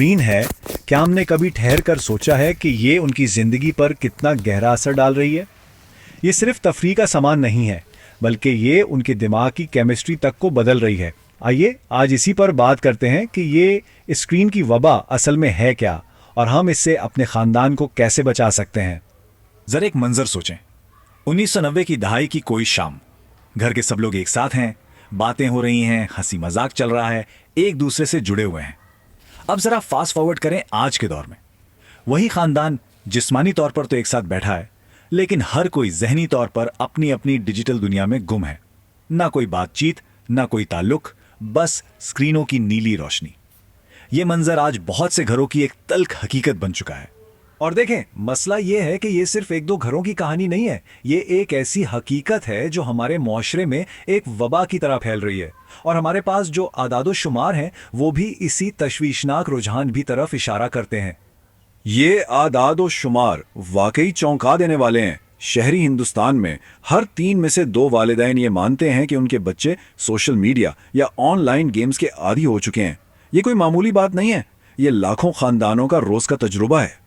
Screen है, क्या हमने कभी ठहर कर सोचा है कि ये उनकी ज़िंदगी पर कितना गहरा असर डाल रही है? ये सिर्फ तफरीह का सामान नहीं है, बल्कि ये उनके दिमाग की केमिस्ट्री तक को बदल रही है। आइए आज इसी पर बात करते हैं कि ये स्क्रीन की वबा असल में है क्या और हम इससे अपने ख़ानदान को कैसे बचा सकते हैं। जरा एक मंजर सोचें। 1990 की दहाई की कोई शाम, घर के सब लोग एक साथ हैं, बातें हो रही हैं, हंसी मजाक चल रहा है, एक दूसरे से जुड़े हुए हैं। अब जरा फास्ट फॉरवर्ड करें आज के दौर में। वही खानदान जिस्मानी तौर पर तो एक साथ बैठा है, लेकिन हर कोई जहनी तौर पर अपनी अपनी डिजिटल दुनिया में गुम है। ना कोई बातचीत, ना कोई ताल्लुक, बस स्क्रीनों की नीली रोशनी। ये मंजर आज बहुत से घरों की एक तल्ख हकीकत बन चुका है। और देखें, मसला ये है कि ये सिर्फ एक दो घरों की कहानी नहीं है, ये एक ऐसी हकीकत है जो हमारे मुआशरे में एक वबा की तरह फैल रही है। और हमारे पास जो आदादो शुमार हैं वो भी इसी तशवीशनाक रुझान भी तरफ इशारा करते हैं। ये आदाद और शुमार वाकई चौंका देने वाले हैं। शहरी हिंदुस्तान में हर 3 में से 2 वालिदैन ये मानते हैं कि उनके बच्चे सोशल मीडिया या ऑनलाइन गेम्स के आदी हो चुके हैं। ये कोई मामूली बात नहीं है, ये लाखों खानदानों का रोज का तजुर्बा है।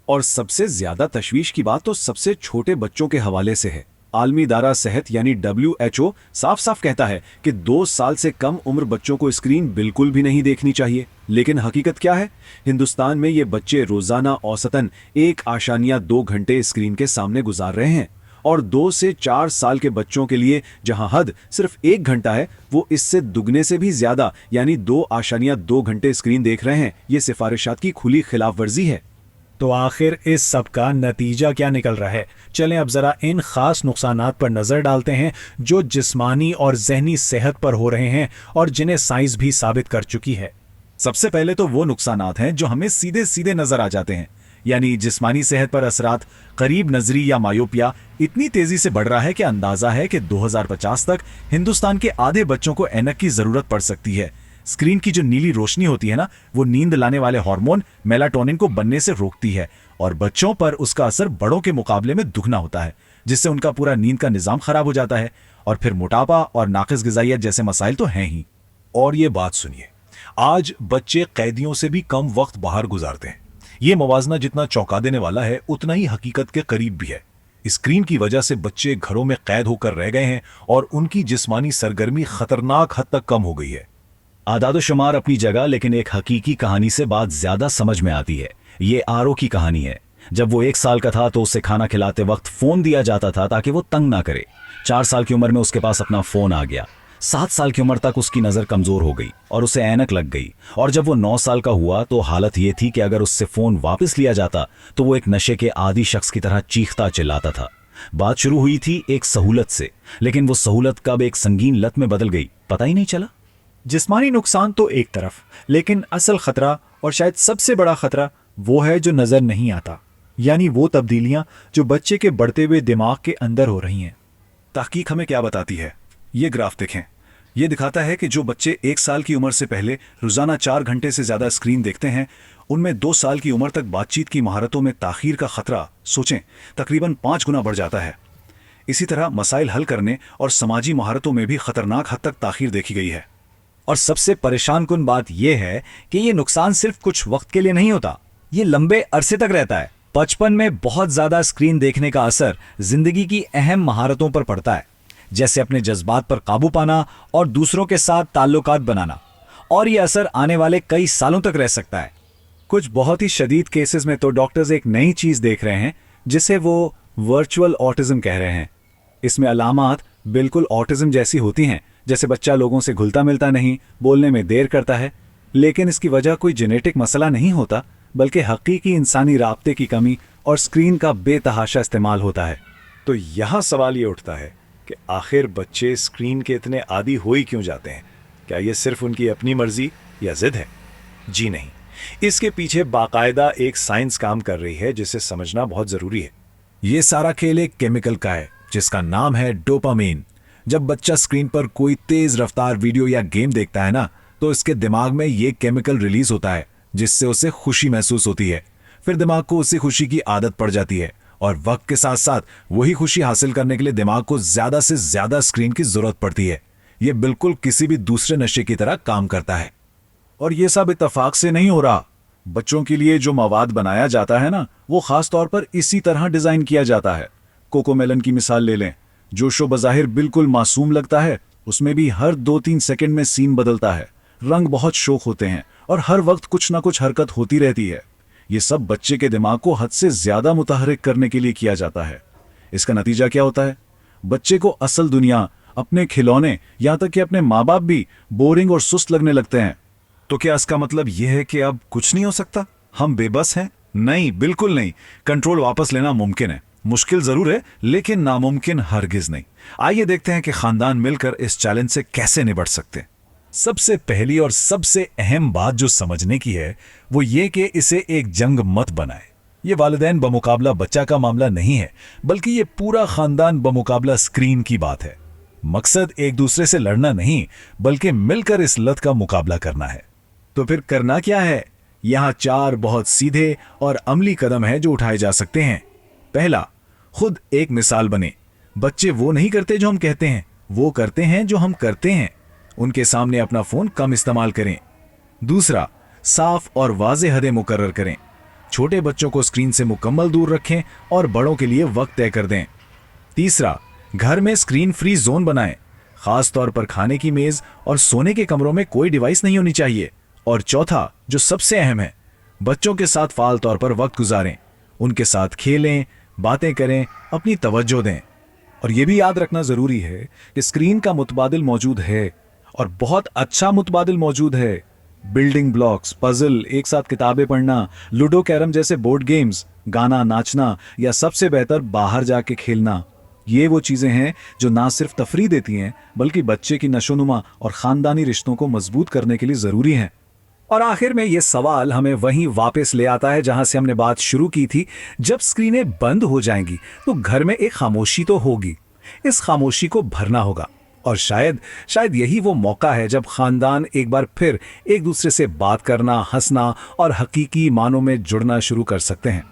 और सबसे ज्यादा तशवीश की बात तो सबसे छोटे बच्चों के हवाले से है। आलमी इदारा सेहत यानी WHO साफ साफ कहता है कि 2 साल से कम उम्र बच्चों को स्क्रीन बिल्कुल भी नहीं देखनी चाहिए। लेकिन हकीकत क्या है? हिंदुस्तान में ये बच्चे रोजाना औसतन 1.2 घंटे स्क्रीन के सामने गुजार रहे हैं। और 2 से 4 साल के बच्चों के लिए जहां हद सिर्फ 1 घंटा है, वो इससे दुगने से भी ज्यादा यानी 2.2 घंटे स्क्रीन देख रहे हैं। ये सिफारिशात की खुली खिलाफ वर्जी है। तो आखिर इस सब का नतीजा क्या निकल रहा है? चलें अब जरा इन खास नुकसानात पर नजर डालते हैं जो जिस्मानी और जहनी सेहत पर हो रहे हैं और जिन्हें साइंस भी साबित कर चुकी है। सबसे पहले तो वो नुकसानात हैं जो हमें सीधे सीधे नजर आ जाते हैं, यानी जिस्मानी सेहत पर असरात। करीब नजरी या मायोपिया इतनी तेजी से बढ़ रहा है कि अंदाजा है कि 2050 तक हिंदुस्तान के आधे बच्चों को ऐनक की जरूरत पड़ सकती है। स्क्रीन की जो नीली रोशनी होती है ना, वो नींद लाने वाले हार्मोन मेलाटोनिन को बनने से रोकती है और बच्चों पर उसका असर बड़ों के मुकाबले में दुगना होता है, जिससे उनका पूरा नींद का निजाम खराब हो जाता है। और फिर मोटापा और नाकिस गिजाइयत जैसे मसाइल तो हैं ही। और ये बात सुनिए, आज बच्चे कैदियों से भी कम वक्त बाहर गुजारते हैं। ये मवाजना जितना चौंका देने वाला है, उतना ही हकीकत के करीब भी है। स्क्रीन की वजह से बच्चे घरों में कैद होकर रह गए हैं और उनकी जिस्मानी सरगर्मी खतरनाक हद तक कम हो गई है। आदादो शुमार अपनी जगह, लेकिन एक हकीकी कहानी से बात ज्यादा समझ में आती है। ये आरो की कहानी है। जब वो 1 साल का था तो उसे खाना खिलाते वक्त फोन दिया जाता था ताकि वो तंग ना करे। 4 साल की उम्र में उसके पास अपना फोन आ गया। 7 साल की उम्र तक उसकी नजर कमजोर हो गई और उसे ऐनक लग गई। और जब वो 9 साल का हुआ तो हालत ये थी कि अगर उससे फोन वापस लिया जाता तो वो एक नशे के आदी शख्स की तरह चीखता चिल्लाता था। बात शुरू हुई थी एक सहूलत से, लेकिन वो सहूलत कब एक संगीन लत में बदल गई पता ही नहीं चला। जिस्मानी नुकसान तो एक तरफ, लेकिन असल खतरा और शायद सबसे बड़ा खतरा वो है जो नजर नहीं आता, यानी वो तब्दीलियां जो बच्चे के बढ़ते हुए दिमाग के अंदर हो रही हैं। तहकीक हमें क्या बताती है? ये ग्राफ देखें। ये दिखाता है कि जो बच्चे 1 साल की उम्र से पहले रोजाना 4 घंटे से ज्यादा स्क्रीन देखते हैं, उनमें 2 साल की उम्र तक बातचीत की महारतों में ताखीर का खतरा, सोचें, तकरीबन 5 गुना बढ़ जाता है। इसी तरह मसाइल हल करने और समाजी महारतों में भी खतरनाक हद तक ताखीर देखी गई है। और सबसे परेशान कुन बात यह है कि ये नुकसान सिर्फ कुछ वक्त के लिए नहीं होता, ये लंबे अरसे तक रहता है। बचपन में बहुत ज्यादा स्क्रीन देखने का असर जिंदगी की अहम महारतों पर पड़ता है, जैसे अपने जज्बात पर काबू पाना और दूसरों के साथ ताल्लुकात बनाना। और ये असर आने वाले कई सालों तक रह सकता है। कुछ बहुत ही शदीद केसेस में तो डॉक्टर्स एक नई चीज देख रहे हैं जिसे वो वर्चुअल ऑटिज्म कह रहे हैं। इसमें अलामात बिल्कुल ऑटिज्म जैसी होती हैं, जैसे बच्चा लोगों से घुलता मिलता नहीं, बोलने में देर करता है। लेकिन इसकी वजह कोई जेनेटिक मसला नहीं होता, बल्कि हकीकी इंसानी राब्ते की कमी और स्क्रीन का बेतहाशा इस्तेमाल होता है। तो यहाँ सवाल ये उठता है कि आखिर बच्चे स्क्रीन के इतने आदी हो ही क्यों जाते हैं? क्या ये सिर्फ उनकी अपनी मर्जी या जिद है? जी नहीं, इसके पीछे बाकायदा एक साइंस काम कर रही है जिसे समझना बहुत जरूरी है। ये सारा खेल एक केमिकल का है जिसका नाम है डोपामीन। जब बच्चा स्क्रीन पर कोई तेज रफ्तार वीडियो या गेम देखता है ना, तो इसके दिमाग में ये केमिकल रिलीज होता है जिससे उसे खुशी महसूस होती है। फिर दिमाग को उसी खुशी की आदत पड़ जाती है और वक्त के साथ साथ वही खुशी हासिल करने के लिए दिमाग को ज्यादा से ज्यादा स्क्रीन की जरूरत पड़ती है। ये बिल्कुल किसी भी दूसरे नशे की तरह काम करता है। और ये सब इत्तेफाक से नहीं हो रहा। बच्चों के लिए जो मवाद बनाया जाता है ना, वो खास तौर पर इसी तरह डिजाइन किया जाता है। कोकोमेलन की मिसाल ले लें, जो शो बज़ाहिर बिल्कुल मासूम लगता है, उसमें भी हर 2-3 सेकंड में सीन बदलता है, रंग बहुत शौक होते हैं और हर वक्त कुछ ना कुछ हरकत होती रहती है। ये सब बच्चे के दिमाग को हद से ज्यादा मुतहरिक करने के लिए किया जाता है। इसका नतीजा क्या होता है? बच्चे को असल दुनिया, अपने खिलौने, यहाँ तक कि अपने माँ बाप भी बोरिंग और सुस्त लगने लगते हैं। तो क्या इसका मतलब यह है कि अब कुछ नहीं हो सकता, हम बेबस हैं? नहीं, बिल्कुल नहीं। कंट्रोल वापस लेना मुमकिन है, मुश्किल जरूर है, लेकिन नामुमकिन हरगिज नहीं। आइए देखते हैं कि खानदान मिलकर इस चैलेंज से कैसे निपट सकते हैं। सबसे पहली और सबसे अहम बात जो समझने की है, वो ये कि इसे एक जंग मत बनाए। ये वालिदैन बमुकाबला बच्चा का मामला नहीं है, बल्कि ये पूरा खानदान बमुकाबला स्क्रीन की बात है। मकसद एक दूसरे से लड़ना नहीं, बल्कि मिलकर इस लत का मुकाबला करना है। तो फिर करना क्या है? यहाँ 4 बहुत सीधे और अमली कदम है जो उठाए जा सकते हैं। पहला, खुद एक मिसाल बने। बच्चे वो नहीं करते जो हम कहते हैं, वो करते हैं जो हम करते हैं। उनके सामने अपना फोन कम इस्तेमाल करें। दूसरा, साफ और वाज़ेह हदें मुकर्रर करें। छोटे बच्चों को स्क्रीन से मुकम्मल दूर रखें और बड़ों के लिए वक्त तय कर दें। तीसरा, घर में स्क्रीन फ्री जोन बनाएं। खास तौर पर खाने की मेज और सोने के कमरों में कोई डिवाइस नहीं होनी चाहिए। और चौथा, जो सबसे अहम है, बच्चों के साथ फाल तौर पर वक्त गुजारें, उनके साथ खेलें, बातें करें, अपनी तवज्जो दें। और यह भी याद रखना जरूरी है कि स्क्रीन का मुतबादिल मौजूद है और बहुत अच्छा मुतबादिल मौजूद है। बिल्डिंग ब्लॉक्स, पजल, एक साथ किताबें पढ़ना, लूडो, कैरम जैसे बोर्ड गेम्स, गाना, नाचना या सबसे बेहतर बाहर जाके खेलना, ये वो चीजें हैं जो ना सिर्फ तफरीह देती हैं, बल्कि बच्चे की नशोनुमा और खानदानी रिश्तों को मजबूत करने के लिए जरूरी हैं। और आखिर में ये सवाल हमें वहीं वापस ले आता है जहां से हमने बात शुरू की थी। जब स्क्रीनें बंद हो जाएंगी तो घर में एक खामोशी तो होगी। इस खामोशी को भरना होगा और शायद यही वो मौका है जब खानदान एक बार फिर एक दूसरे से बात करना, हंसना और हकीकी मानों में जुड़ना शुरू कर सकते हैं।